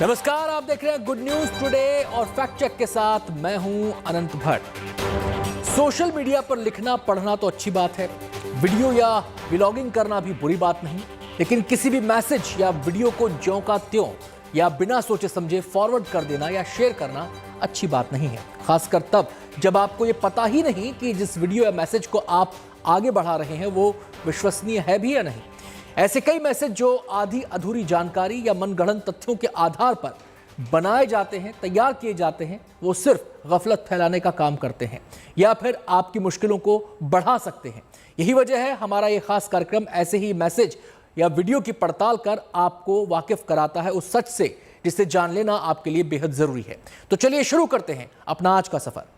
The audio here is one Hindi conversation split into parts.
नमस्कार, आप देख रहे हैं गुड न्यूज टुडे और फैक्ट चेक के साथ मैं हूं अनंत भट्ट। सोशल मीडिया पर लिखना पढ़ना तो अच्छी बात है, वीडियो या व्लॉगिंग करना भी बुरी बात नहीं, लेकिन किसी भी मैसेज या वीडियो को ज्यों का त्यों या बिना सोचे समझे फॉरवर्ड कर देना या शेयर करना अच्छी बात नहीं है, खासकर तब जब आपको ये पता ही नहीं कि जिस वीडियो या मैसेज को आप आगे बढ़ा रहे हैं वो विश्वसनीय है भी या नहीं। ऐसे कई मैसेज जो आधी अधूरी जानकारी या मनगढ़ंत तथ्यों के आधार पर बनाए जाते हैं, तैयार किए जाते हैं, वो सिर्फ गफलत फैलाने का काम करते हैं या फिर आपकी मुश्किलों को बढ़ा सकते हैं। यही वजह है हमारा ये खास कार्यक्रम ऐसे ही मैसेज या वीडियो की पड़ताल कर आपको वाकिफ कराता है उस सच से जिसे जान लेना आपके लिए बेहद जरूरी है। तो चलिए शुरू करते हैं अपना आज का सफर।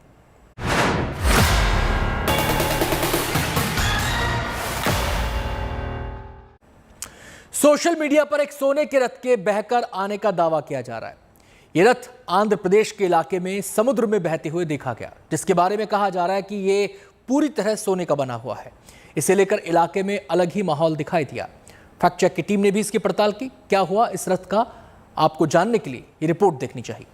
सोशल मीडिया पर एक सोने के रथ के बहकर आने का दावा किया जा रहा है। यह रथ आंध्र प्रदेश के इलाके में समुद्र में बहते हुए देखा गया, जिसके बारे में कहा जा रहा है कि ये पूरी तरह सोने का बना हुआ है। इसे लेकर इलाके में अलग ही माहौल दिखाई दिया। फैक्ट चेक की टीम ने भी इसकी पड़ताल की। क्या हुआ इस रथ का, आपको जानने के लिए ये रिपोर्ट देखनी चाहिए।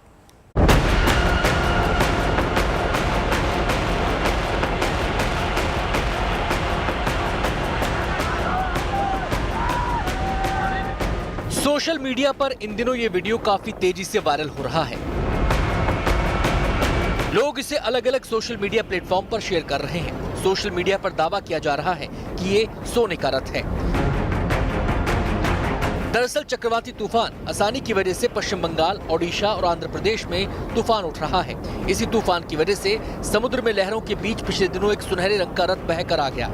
सोशल मीडिया पर इन दिनों ये वीडियो काफी तेजी से वायरल हो रहा है। लोग इसे अलग अलग सोशल मीडिया प्लेटफॉर्म पर शेयर कर रहे हैं। सोशल मीडिया पर दावा किया जा रहा है कि ये सोने का रथ है। दरअसल चक्रवाती तूफान आसानी की वजह से पश्चिम बंगाल, ओडिशा और आंध्र प्रदेश में तूफान उठ रहा है। इसी तूफान की वजह से समुद्र में लहरों के बीच पिछले दिनों एक सुनहरे रंग का रथ बहकर आ गया।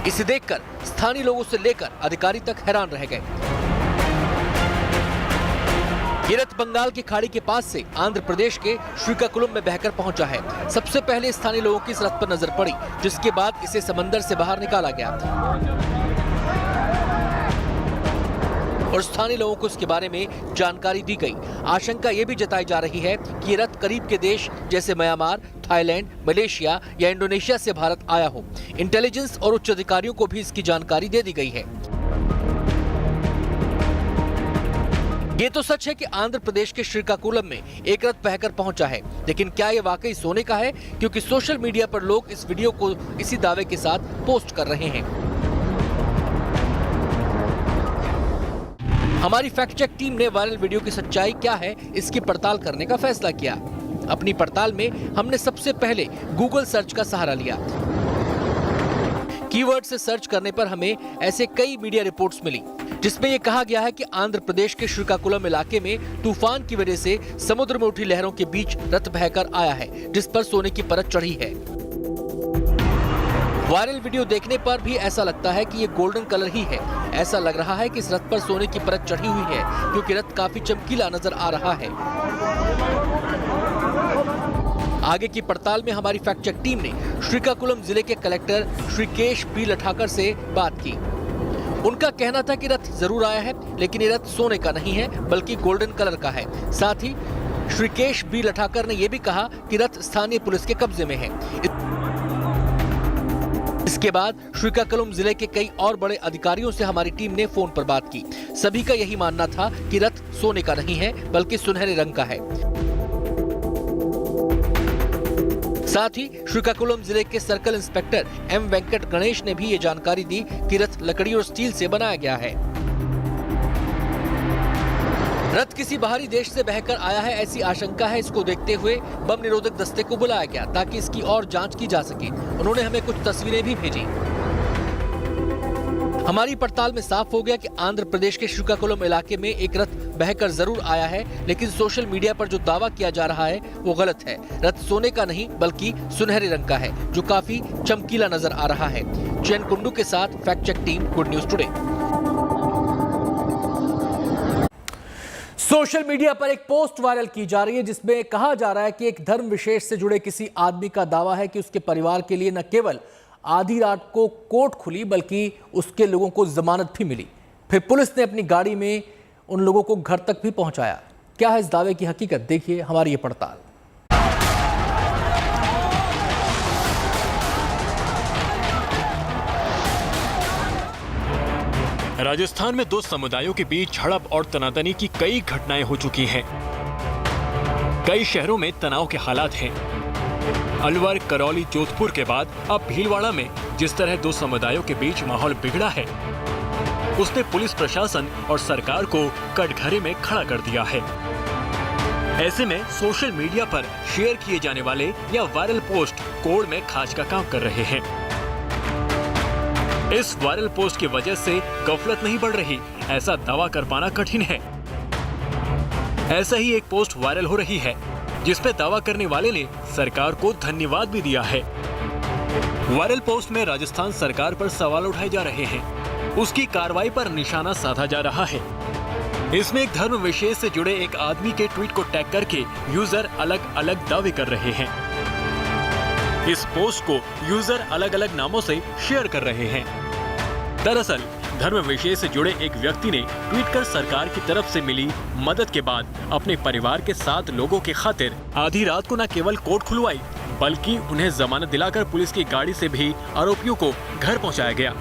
इसे देखकर स्थानीय लोगों से लेकर अधिकारी तक हैरान रह गए। ये रथ बंगाल की खाड़ी के पास से आंध्र प्रदेश के श्रीकाकुलम में बहकर पहुंचा है। सबसे पहले स्थानीय लोगों की इस रथ पर नजर पड़ी, जिसके बाद इसे समंदर से बाहर निकाला गया और स्थानीय लोगों को इसके बारे में जानकारी दी गई। आशंका ये भी जताई जा रही है कि ये रथ करीब के देश जैसे म्यांमार, थाईलैंड, मलेशिया या इंडोनेशिया से भारत आया हो। इंटेलिजेंस और उच्च अधिकारियों को भी इसकी जानकारी दे दी गई है। ये तो सच है कि आंध्र प्रदेश के श्रीकाकुलम में एक रथ बहकर पहुंचा है, लेकिन क्या ये वाकई सोने का है? क्योंकि सोशल मीडिया पर लोग इस वीडियो को इसी दावे के साथ पोस्ट कर रहे हैं। हमारी फैक्ट चेक टीम ने वायरल वीडियो की सच्चाई क्या है इसकी पड़ताल करने का फैसला किया। अपनी पड़ताल में हमने सबसे पहले गूगल सर्च का सहारा लिया। कीवर्ड से सर्च करने पर हमें ऐसे कई मीडिया रिपोर्ट्स मिली जिसमें यह कहा गया है कि आंध्र प्रदेश के श्रीकाकुलम इलाके में तूफान की वजह से समुद्र में उठी लहरों के बीच रथ बहकर आया है, जिस पर सोने की परत चढ़ी है। वायरल वीडियो देखने पर भी ऐसा लगता है कि ये गोल्डन कलर ही है। ऐसा लग रहा है कि इस रथ पर सोने की परत चढ़ी हुई है, क्योंकि रथ काफी चमकीला नजर आ रहा है। आगे की पड़ताल में हमारी फैक्ट चेक टीम ने श्रीकाकुलम जिले के कलेक्टर श्रीकेश बी लठाकर से बात की। उनका कहना था कि रथ जरूर आया है, लेकिन ये रथ सोने का नहीं है बल्कि गोल्डन कलर का है। साथ ही श्रीकेश बी लठाकर ने यह भी कहा कि रथ स्थानीय पुलिस के कब्जे में है। इसके बाद श्रीकाकुलम जिले के कई और बड़े अधिकारियों से हमारी टीम ने फोन पर बात की। सभी का यही मानना था कि रथ सोने का नहीं है बल्कि सुनहरे रंग का है। साथ ही श्रीकाकुलम जिले के circle inspector M Venkat Ganesh ने भी ये जानकारी दी कि रथ लकड़ी और स्टील से बनाया गया है। रथ किसी बाहरी देश से बहकर आया है ऐसी आशंका है। इसको देखते हुए बम निरोधक दस्ते को बुलाया गया ताकि इसकी और जांच की जा सके। उन्होंने हमें कुछ तस्वीरें भी भेजी। हमारी पड़ताल में साफ हो गया कि आंध्र प्रदेश के श्रीकाकुलम इलाके में एक रथ बहकर जरूर आया है, लेकिन सोशल मीडिया पर जो दावा किया जा रहा है वो गलत है। रथ सोने का नहीं बल्कि सुनहरे रंग का है, जो काफी चमकीला नजर आ रहा है। चैन कुंडू के साथ fact check team, good news today. Social media पर एक पोस्ट वायरल की जा रही है जिसमें कहा जा रहा है कि एक धर्म विशेष से जुड़े किसी आदमी का दावा है कि उसके परिवार के लिए न केवल आधी रात को कोर्ट खुली बल्कि उसके लोगों को जमानत भी मिली। फिर पुलिस ने अपनी गाड़ी में उन लोगों को घर तक भी पहुंचाया। क्या है इस दावे की हकीकत, देखिए हमारी ये पड़ताल। राजस्थान में दो समुदायों के बीच झड़प और तनातनी की कई घटनाएं हो चुकी हैं। कई शहरों में तनाव के हालात हैं। अलवर, करौली, जोधपुर के बाद अब भीलवाड़ा में जिस तरह दो समुदायों के बीच माहौल बिगड़ा है, उसने पुलिस प्रशासन और सरकार को कटघरे में खड़ा कर दिया है। ऐसे में सोशल मीडिया पर शेयर किए जाने वाले या वायरल पोस्ट कोड़ में खाज का काम कर रहे हैं। इस वायरल पोस्ट की वजह से गफलत नहीं बढ़ रही, ऐसा दावा कर पाना कठिन है। ऐसा ही एक पोस्ट वायरल हो रही है जिसपे दावा करने वाले ने सरकार को धन्यवाद भी दिया है। वायरल पोस्ट में राजस्थान सरकार पर सवाल उठाए जा रहे हैं, उसकी कार्रवाई पर निशाना साधा जा रहा है। इसमें एक धर्म विशेष से जुड़े एक आदमी के ट्वीट को टैग करके यूजर अलग अलग दावे कर रहे हैं। इस पोस्ट को यूजर अलग अलग नामों से शेयर कर रहे हैं। दरअसल धर्म विशेष से जुड़े एक व्यक्ति ने ट्वीट कर सरकार की तरफ से मिली मदद के बाद अपने परिवार के 7 लोगों के खातिर आधी रात को न केवल कोर्ट खुलवाई, बल्कि उन्हें जमानत दिलाकर पुलिस की गाड़ी से भी आरोपियों को घर पहुंचाया गया।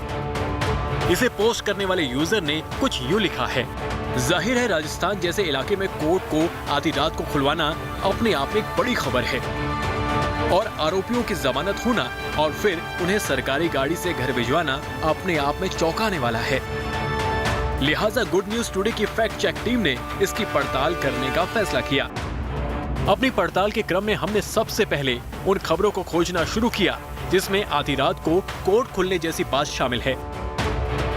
इसे पोस्ट करने वाले यूजर ने कुछ यूं लिखा है: जाहिर है राजस्थान जैसे इलाके में कोर्ट को आधी रात को खुलवाना अपने आप में एक बड़ी खबर है, और आरोपियों की जमानत होना और फिर उन्हें सरकारी गाड़ी से घर भिजवाना अपने आप में चौंकाने वाला है। लिहाजा गुड न्यूज टुडे की फैक्ट चेक टीम ने इसकी पड़ताल करने का फैसला किया। अपनी पड़ताल के क्रम में हमने सबसे पहले उन खबरों को खोजना शुरू किया जिसमें आधी रात को कोर्ट खुलने जैसी बात शामिल है।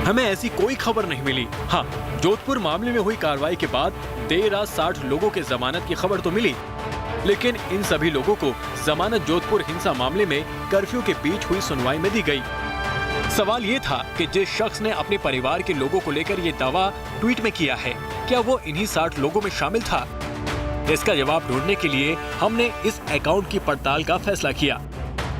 हमें ऐसी कोई खबर नहीं मिली। हाँ, जोधपुर मामले में हुई कार्रवाई के बाद देर रात 60 लोगों के जमानत की खबर तो मिली, लेकिन इन सभी लोगों को जमानत जोधपुर हिंसा मामले में कर्फ्यू के बीच हुई सुनवाई में दी गई। सवाल ये था कि जिस शख्स ने अपने परिवार के लोगों को लेकर ये दावा ट्वीट में किया है, क्या वो इन्हीं 60 लोगों में शामिल था? इसका जवाब ढूंढने के लिए हमने इस अकाउंट की पड़ताल का फैसला किया,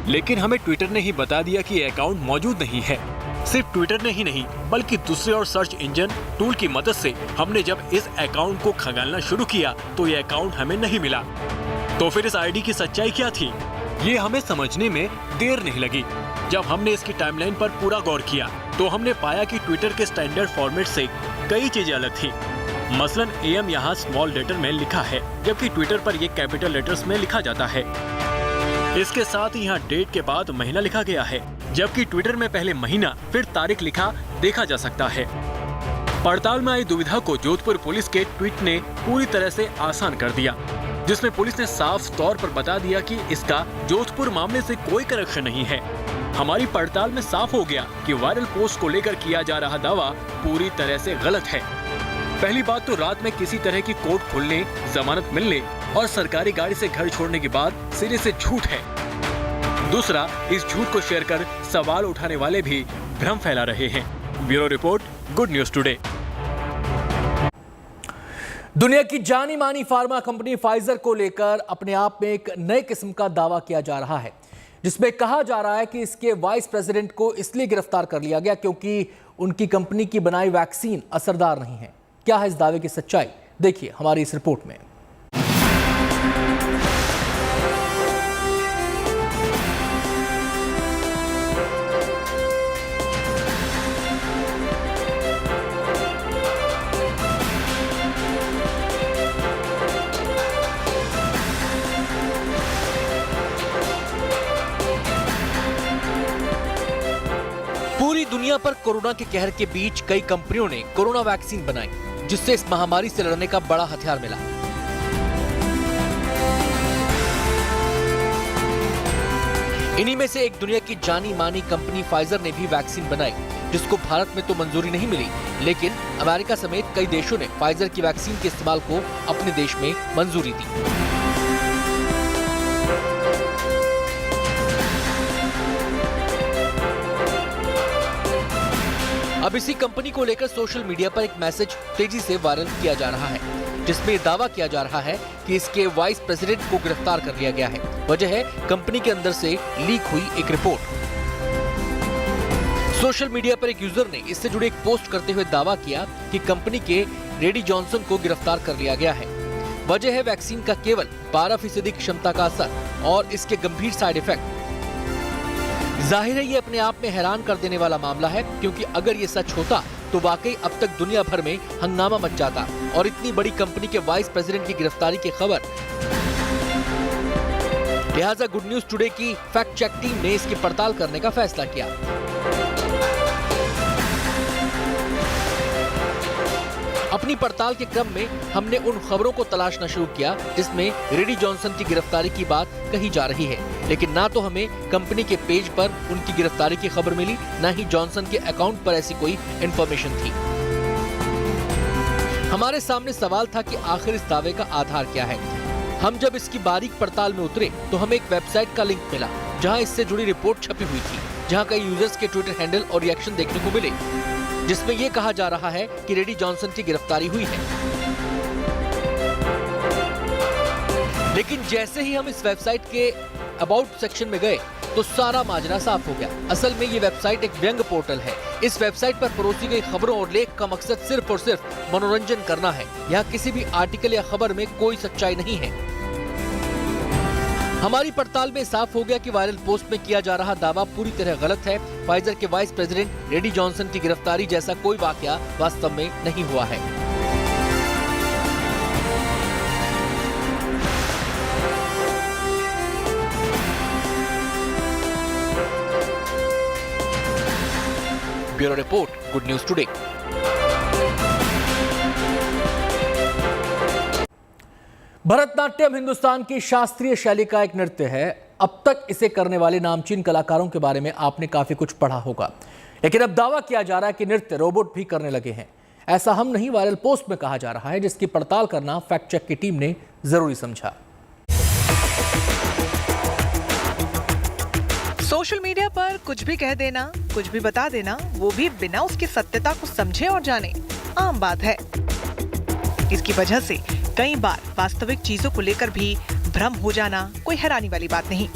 लेकिन हमें ट्विटर ने ही बता दिया कि ये अकाउंट मौजूद नहीं है। सिर्फ ट्विटर ने ही नहीं बल्कि दूसरे और सर्च इंजन टूल की मदद से हमने जब इस अकाउंट को खंगालना शुरू किया तो ये अकाउंट हमें नहीं मिला। तो फिर इस आईडी की सच्चाई क्या थी, ये हमें समझने में देर नहीं लगी। जब हमने इसकी टाइमलाइन पर पूरा गौर किया तो हमने पाया कि ट्विटर के स्टैंडर्ड फॉर्मेट से कई चीजें अलग थी। मसलन AM यहाँ स्मॉल लेटर में लिखा है, जबकि ट्विटर पर ये कैपिटल लेटर्स में लिखा जाता है। इसके साथ ही यहाँ डेट के बाद महीना लिखा गया है, जबकि ट्विटर में पहले महीना फिर तारीख लिखा देखा जा सकता है। पड़ताल में आई दुविधा को जोधपुर पुलिस के ट्वीट ने पूरी तरह से आसान कर दिया, जिसमें पुलिस ने साफ तौर पर बता दिया कि इसका जोधपुर मामले से कोई कनेक्शन नहीं है। हमारी पड़ताल में साफ हो गया कि वायरल पोस्ट को लेकर किया जा रहा दावा पूरी तरह से गलत है। पहली बात तो रात में किसी तरह की कोर्ट खुलने, जमानत मिलने और सरकारी गाड़ी से घर छोड़ने की बात सिरे से झूठ है। दूसरा, इस झूठ को शेयर कर सवाल उठाने वाले भी भ्रम फैला रहे हैं। Bureau report, good news today. दुनिया की जानी मानी फार्मा कंपनी फाइजर को लेकर अपने आप में एक नए किस्म का दावा किया जा रहा है, जिसमें कहा जा रहा है कि इसके वाइस प्रेसिडेंट को इसलिए गिरफ्तार कर लिया गया क्योंकि उनकी कंपनी की बनाई वैक्सीन असरदार नहीं है। क्या है इस दावे की सच्चाई, देखिए हमारी इस रिपोर्ट में। पूरी दुनिया पर कोरोना के कहर के बीच कई कंपनियों ने कोरोना वैक्सीन बनाई, जिससे इस महामारी से लड़ने का बड़ा हथियार मिला। इन्हीं में से एक दुनिया की जानी मानी कंपनी फाइजर ने भी वैक्सीन बनाई, जिसको भारत में तो मंजूरी नहीं मिली, लेकिन अमेरिका समेत कई देशों ने फाइजर की वैक्सीन के इस्तेमाल को अपने देश में मंजूरी दी। अब इसी कंपनी को लेकर सोशल मीडिया पर एक मैसेज तेजी से वायरल किया जा रहा है, जिसमें दावा किया जा रहा है कि इसके वाइस प्रेसिडेंट को गिरफ्तार कर लिया गया है। वजह है कंपनी के अंदर से लीक हुई एक रिपोर्ट। सोशल मीडिया पर एक यूजर ने इससे जुड़े एक पोस्ट करते हुए दावा किया कि कंपनी के रेडी जॉनसन को गिरफ्तार कर लिया गया है। वजह है वैक्सीन का केवल 12% क्षमता का असर और इसके गंभीर साइड इफेक्ट। जाहिर है ये अपने आप में हैरान कर देने वाला मामला है, क्योंकि अगर ये सच होता तो वाकई अब तक दुनिया भर में हंगामा मच जाता और इतनी बड़ी कंपनी के वाइस प्रेसिडेंट की गिरफ्तारी की खबर। लिहाजा गुड न्यूज टुडे की फैक्ट चेक टीम ने इसकी पड़ताल करने का फैसला किया। अपनी पड़ताल के क्रम में हमने उन खबरों को तलाशना शुरू किया जिसमें रेडी जॉनसन की गिरफ्तारी की बात कही जा रही है, लेकिन ना तो हमें कंपनी के पेज पर उनकी गिरफ्तारी की खबर मिली, ना ही जॉनसन के अकाउंट पर ऐसी कोई इंफॉर्मेशन थी। हमारे सामने सवाल था कि आखिर इस दावे का आधार क्या है। हम जब इसकी बारीक पड़ताल में उतरे तो हमें एक वेबसाइट का लिंक मिला जहां इससे जुड़ी रिपोर्ट छपी हुई थी, जहां कई यूजर्स के ट्विटर हैंडल और रिएक्शन देखने को मिले, जिसमें यह कहा जा रहा है कि रेडी जॉनसन की गिरफ्तारी हुई है। लेकिन जैसे ही हम इस वेबसाइट के अबाउट सेक्शन में गए तो सारा माजरा साफ हो गया। असल में ये वेबसाइट एक व्यंग पोर्टल है। इस वेबसाइट पर परोसी गई खबरों और लेख का मकसद सिर्फ और सिर्फ मनोरंजन करना है। यहाँ किसी भी आर्टिकल या खबर में कोई सच्चाई नहीं है। हमारी पड़ताल में साफ हो गया कि वायरल पोस्ट में किया जा रहा दावा पूरी तरह गलत है। फाइजर के वाइस प्रेसिडेंट रेडी जॉनसन की गिरफ्तारी जैसा कोई वाकया वास्तव में नहीं हुआ है। Bureau report, good news today. Bharatanatyam Hindustan की शास्त्रीय शैली का एक नृत्य है। अब तक इसे करने वाले नामचीन कलाकारों के बारे में आपने काफी कुछ पढ़ा होगा, लेकिन अब दावा किया जा रहा है कि नृत्य रोबोट भी करने लगे हैं। ऐसा हम नहीं, वायरल पोस्ट में कहा जा रहा है, जिसकी पड़ताल करना फैक्ट चेक की टीम ने जरूरी समझा। सोशल मीडिया पर कुछ भी कह देना, कुछ भी बता देना, वो भी बिना उसकी सत्यता को समझे और जाने, आम बात है। इसकी वजह से कई बार वास्तविक चीजों को लेकर भी भ्रम हो जाना कोई हैरानी वाली बात नहीं।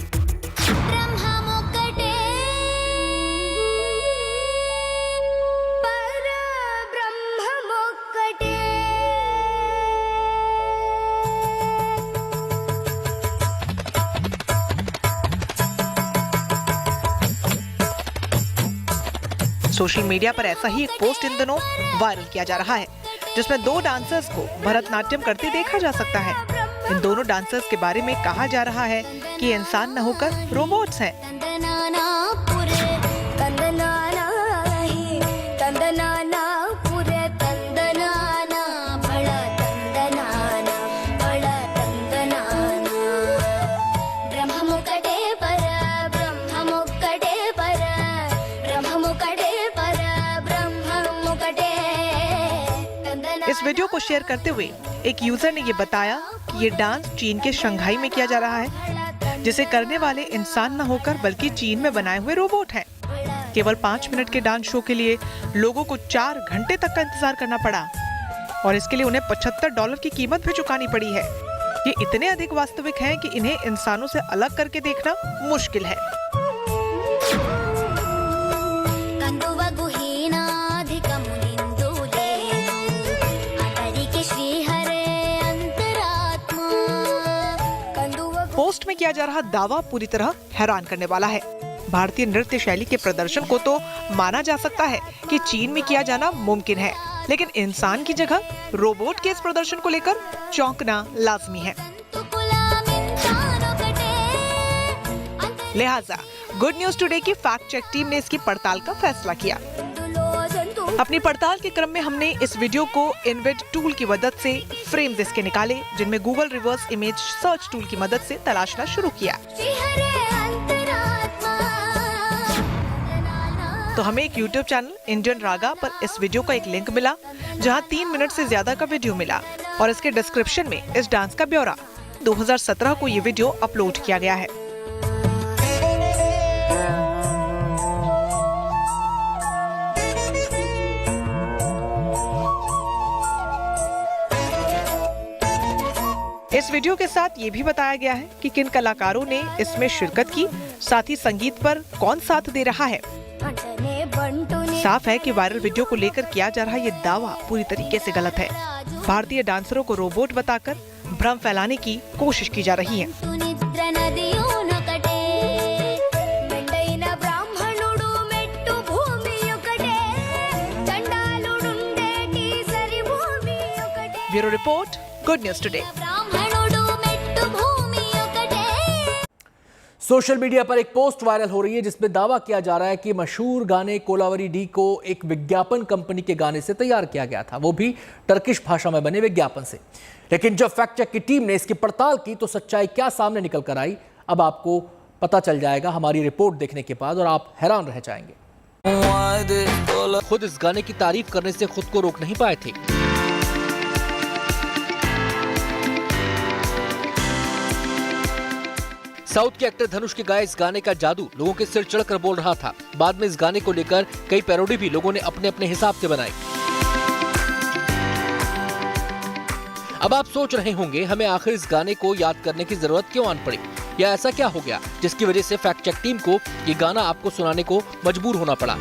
सोशल मीडिया पर ऐसा ही एक पोस्ट इन दिनों वायरल किया जा रहा है, जिसमें दो डांसर्स को भरतनाट्यम करते देखा जा सकता है। इन दोनों डांसर्स के बारे में कहा जा रहा है कि ये इंसान न होकर रोबोट्स हैं। इस वीडियो को शेयर करते हुए एक यूजर ने ये बताया कि ये डांस चीन के शंघाई में किया जा रहा है, जिसे करने वाले इंसान न होकर बल्कि चीन में बनाए हुए रोबोट हैं। केवल 5 मिनट के डांस शो के लिए लोगों को 4 घंटे तक का इंतजार करना पड़ा और इसके लिए उन्हें $75 की कीमत भी चुकानी पड़ी है। ये इतने अधिक वास्तविक हैं कि इन्हें इंसानों से अलग करके देखना मुश्किल है। पोस्ट में किया जा रहा दावा पूरी तरह हैरान करने वाला है। भारतीय नृत्य शैली के प्रदर्शन को तो माना जा सकता है कि चीन में किया जाना मुमकिन है, लेकिन इंसान की जगह रोबोट के इस प्रदर्शन को लेकर चौंकना लाजमी है। लिहाजा गुड न्यूज टुडे की फैक्ट चेक टीम ने इसकी पड़ताल का फैसला किया। अपनी पड़ताल के क्रम में हमने इस वीडियो को इनविड टूल की मदद से फ्रेम्स इसके निकाले, जिनमें Google reverse image search tool की मदद से तलाशना शुरू किया। तो हमें एक YouTube चैनल इंडियन रागा पर इस वीडियो का एक लिंक मिला, जहां 3 मिनट से ज्यादा का वीडियो मिला और इसके डिस्क्रिप्शन में इस डांस का ब्यौरा। 2017 को ये वीडियो अपलोड किया गया है। इस वीडियो के साथ ये भी बताया गया है कि किन कलाकारों ने इसमें शिरकत की, साथ ही संगीत पर कौन साथ दे रहा है। साफ है कि वायरल वीडियो को लेकर किया जा रहा ये दावा पूरी तरीके से गलत है। भारतीय डांसरों को रोबोट बताकर भ्रम फैलाने की कोशिश की जा रही है। Bureau report, good news today. Social media पर एक पोस्ट वायरल हो रही है जिसमें दावा किया जा रहा है कि मशहूर गाने कोलावरी डी को एक विज्ञापन कंपनी के गाने से तैयार किया गया था, वो भी टर्किश भाषा में बने विज्ञापन से। लेकिन जब फैक्ट चेक की टीम ने इसकी पड़ताल की तो सच्चाई क्या सामने निकल कर आई, अब आपको पता चल जाएगा हमारी रिपोर्ट देखने के बाद, और आप हैरान रह जाएंगे। खुद इस गाने की तारीफ करने से खुद को रोक नहीं पाए थे। साउथ के एक्टर धनुष के गाए इस गाने का जादू लोगों के सिर चढ़कर बोल रहा था। बाद में इस गाने को लेकर कई पैरोडी भी लोगों ने अपने अपने हिसाब से बनाई। अब आप सोच रहे होंगे हमें आखिर इस गाने को याद करने की जरूरत क्यों आन पड़ी, या ऐसा क्या हो गया जिसकी वजह से फैक्ट चेक टीम को ये गाना आपको सुनाने को मजबूर होना पड़ा।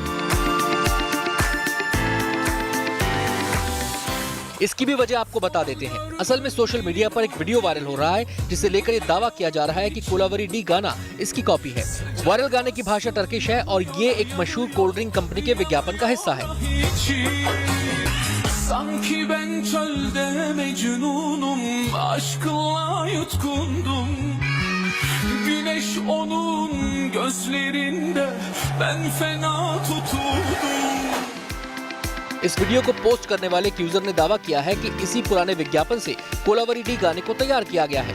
इसकी भी वजह आपको बता देते हैं। असल में सोशल मीडिया पर एक वीडियो वायरल हो रहा है जिसे लेकर ये दावा किया जा रहा है कि कोलावरी डी गाना इसकी कॉपी है। वायरल गाने की भाषा टर्किश है और ये एक मशहूर कोल्ड ड्रिंक कंपनी के विज्ञापन का हिस्सा है। इस वीडियो को पोस्ट करने वाले एक यूजर ने दावा किया है कि इसी पुराने विज्ञापन से कोलावरी डी गाने को तैयार किया गया है।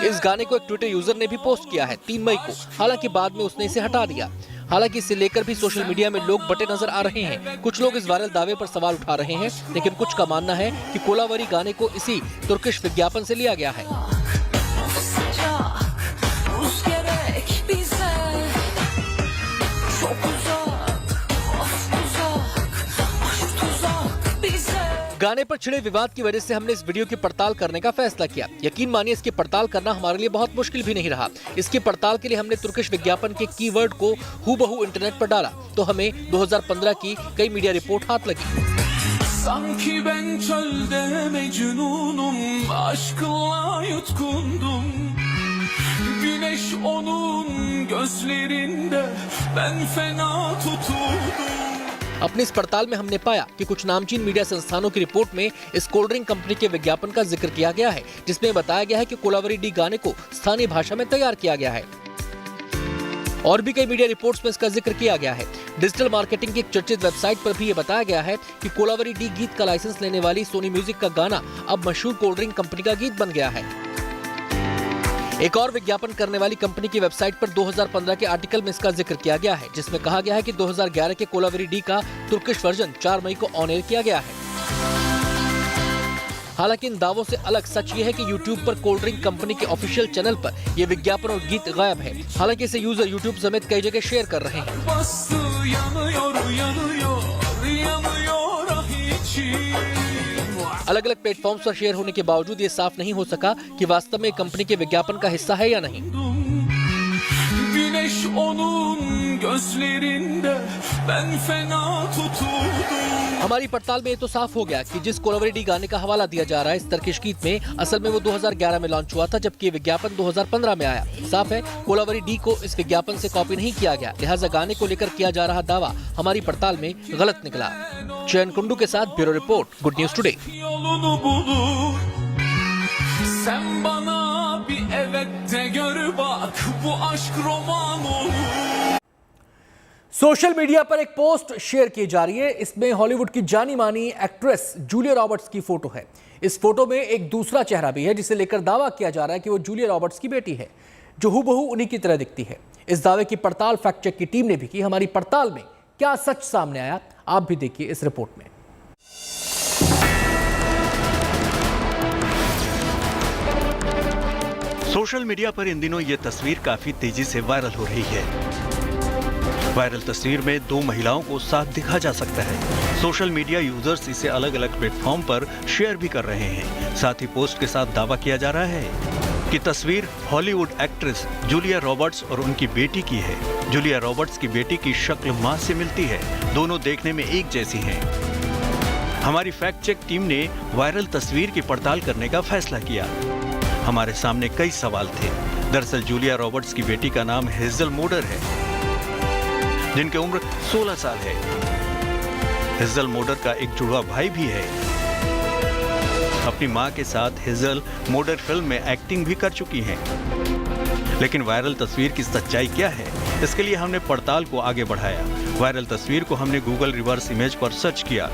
इस गाने को एक ट्विटर यूजर ने भी पोस्ट किया है 3 मई को, हालांकि बाद में उसने इसे हटा दिया। हालांकि इसे लेकर भी सोशल मीडिया में लोग बटे नजर आ रहे हैं। कुछ लोग इस वायरल दावे पर सवाल उठा रहे हैं, लेकिन कुछ का मानना है कि कोलावरी गाने को इसी तुर्किश विज्ञापन से लिया गया है। गाने पर छिड़े विवाद की वजह से हमने इस वीडियो की पड़ताल करने का फैसला किया। यकीन मानिए इसकी पड़ताल करना हमारे लिए बहुत मुश्किल भी नहीं रहा। इसकी पड़ताल के लिए हमने तुर्किश विज्ञापन के कीवर्ड को हूबहू इंटरनेट पर डाला तो हमें 2015 की कई मीडिया रिपोर्ट हाथ लगी। अपनी इस पड़ताल में हमने पाया कि कुछ नामचीन मीडिया संस्थानों की रिपोर्ट में इस कोल्ड ड्रिंक कंपनी के विज्ञापन का जिक्र किया गया है, जिसमें बताया गया है कि कोलावरी डी गाने को स्थानीय भाषा में तैयार किया गया है। और भी कई मीडिया रिपोर्ट्स में इसका जिक्र किया गया है। डिजिटल मार्केटिंग की एक चर्चित वेबसाइट पर भी ये बताया गया है कि कोलावरी डी गीत का लाइसेंस लेने वाली सोनी म्यूजिक का गाना अब मशहूर कोल्ड ड्रिंक कंपनी का गीत बन गया है। एक और विज्ञापन करने वाली कंपनी की वेबसाइट पर 2015 के आर्टिकल में इसका जिक्र किया गया है, जिसमें कहा गया है कि 2011 के कोलावरी डी का तुर्किश वर्जन 4 मई को ऑन एयर किया गया है। हालांकि इन दावों से अलग सच ये है कि YouTube पर कोल्ड ड्रिंक कंपनी के ऑफिशियल चैनल पर ये विज्ञापन और गीत गायब है। हालांकि इसे यूजर YouTube समेत कई जगह शेयर कर रहे हैं। अलग अलग प्लेटफॉर्म्स पर शेयर होने के बावजूद ये साफ नहीं हो सका कि वास्तव में कंपनी के विज्ञापन का हिस्सा है या नहीं। हमारी पड़ताल में ये तो साफ हो गया कि जिस कोलावरी डी गाने का हवाला दिया जा रहा है इस टर्किश गीत में, असल में वो 2011 में लॉन्च हुआ था, जबकि ये विज्ञापन 2015 में आया। साफ है कोलावरी डी को इस विज्ञापन से कॉपी नहीं किया गया, लिहाजा गाने को लेकर किया जा रहा दावा हमारी पड़ताल में गलत निकला। चयन कुंडू के साथ bureau report, good news today. Social media पर एक पोस्ट शेयर की जा रही है। इसमें हॉलीवुड की जानी मानी एक्ट्रेस जूलिया रॉबर्ट्स की फोटो है। इस फोटो में एक दूसरा चेहरा भी है जिसे लेकर दावा किया जा रहा है कि वो जूलिया रॉबर्ट्स की बेटी है, जो हूबहू उन्हीं की तरह दिखती है। इस दावे की पड़ताल फैक्ट चेक की टीम ने भी की। हमारी पड़ताल में क्या सच सामने आया, आप भी देखिए इस रिपोर्ट में। सोशल मीडिया पर इन दिनों ये तस्वीर काफी तेजी से वायरल हो रही है। वायरल तस्वीर में 2 महिलाओं को साथ दिखा जा सकता है। सोशल मीडिया यूजर्स इसे अलग अलग प्लेटफॉर्म पर शेयर भी कर रहे हैं। साथ ही पोस्ट के साथ दावा किया जा रहा है कि तस्वीर हॉलीवुड एक्ट्रेस जूलिया रॉबर्ट्स और उनकी बेटी की है। जूलिया रॉबर्ट्स की बेटी की शक्ल मां से मिलती है, दोनों देखने में एक जैसी हैं। हमारी फैक्ट चेक टीम ने वायरल तस्वीर की पड़ताल करने का फैसला किया। हमारे सामने कई सवाल थे। दरअसल जूलिया रॉबर्ट्स की बेटी का नाम हेजल मोडर है, जिनकी उम्र 16 साल है। हेजल मोडर का एक जुड़वा भाई भी है। अपनी मां के साथ हेजल मोडर फिल्म में एक्टिंग भी कर चुकी हैं। लेकिन वायरल तस्वीर की सच्चाई क्या है, इसके लिए हमने पड़ताल को आगे बढ़ाया। वायरल तस्वीर को हमने गूगल रिवर्स इमेज पर सर्च किया,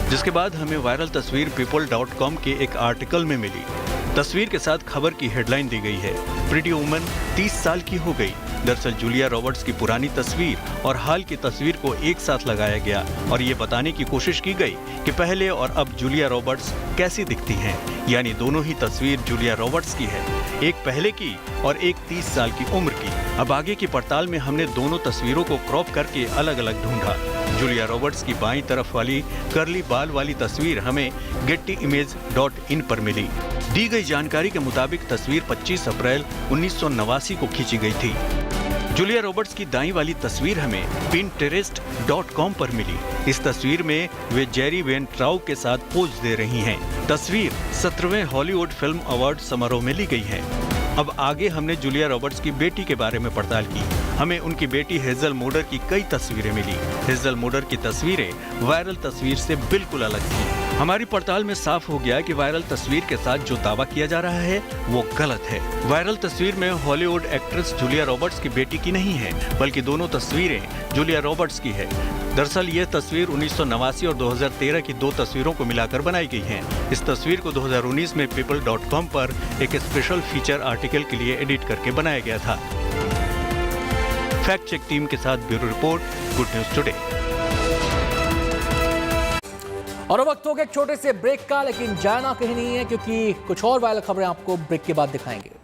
जिसके बाद हमें वायरल तस्वीर people.com के एक आर्टिकल में मिली। तस्वीर के साथ खबर की हेडलाइन दी गई है, प्रिटी वुमन 30 साल की हो गई। दरअसल जूलिया रॉबर्ट्स की पुरानी तस्वीर और हाल की तस्वीर को एक साथ लगाया गया और ये बताने की कोशिश की गई कि पहले और अब जूलिया रॉबर्ट्स कैसी दिखती हैं। यानी दोनों ही तस्वीर जूलिया रॉबर्ट्स की है, एक पहले की और एक 30 साल की उम्र की। अब आगे की पड़ताल में हमने दोनों तस्वीरों को क्रॉप करके अलग अलग ढूंढा। जूलिया रॉबर्ट्स की बाईं तरफ वाली कर्ली बाल वाली तस्वीर हमें gettyimage.in पर मिली। दी गई जानकारी के मुताबिक तस्वीर 25 अप्रैल 1989 को खींची गई थी। जूलिया रॉबर्ट्स की दाईं वाली तस्वीर हमें pinterest.com पर मिली। इस तस्वीर में वे जेरी वेन ट्राउ के साथ पोज दे रही हैं। तस्वीर 17वें हॉलीवुड फिल्म अवार्ड समारोह में ली गई है। अब आगे हमने जूलिया रॉबर्ट्स की बेटी के बारे में पड़ताल की। हमें उनकी बेटी हेजल मोडर की कई तस्वीरें मिली। हेजल मोडर की तस्वीरें वायरल तस्वीर से बिल्कुल अलग थी। हमारी पड़ताल में साफ हो गया कि वायरल तस्वीर के साथ जो दावा किया जा रहा है वो गलत है। वायरल तस्वीर में हॉलीवुड एक्ट्रेस जूलिया रॉबर्ट्स की बेटी की नहीं है, बल्कि दोनों तस्वीरें जूलिया रॉबर्ट्स की है। दरअसल ये तस्वीर 1989 और 2013 की दो तस्वीरों को मिलाकर बनाई गई है। इस तस्वीर को 2019 में people.com पर एक स्पेशल फीचर आर्टिकल के लिए एडिट करके बनाया गया था। फैक्ट चेक टीम के साथ bureau report, good news today. और अब वक्त हो गया एक छोटे से ब्रेक का, लेकिन जाना कहीं नहीं है क्योंकि कुछ और वायरल खबरें आपको ब्रेक के बाद दिखाएंगे।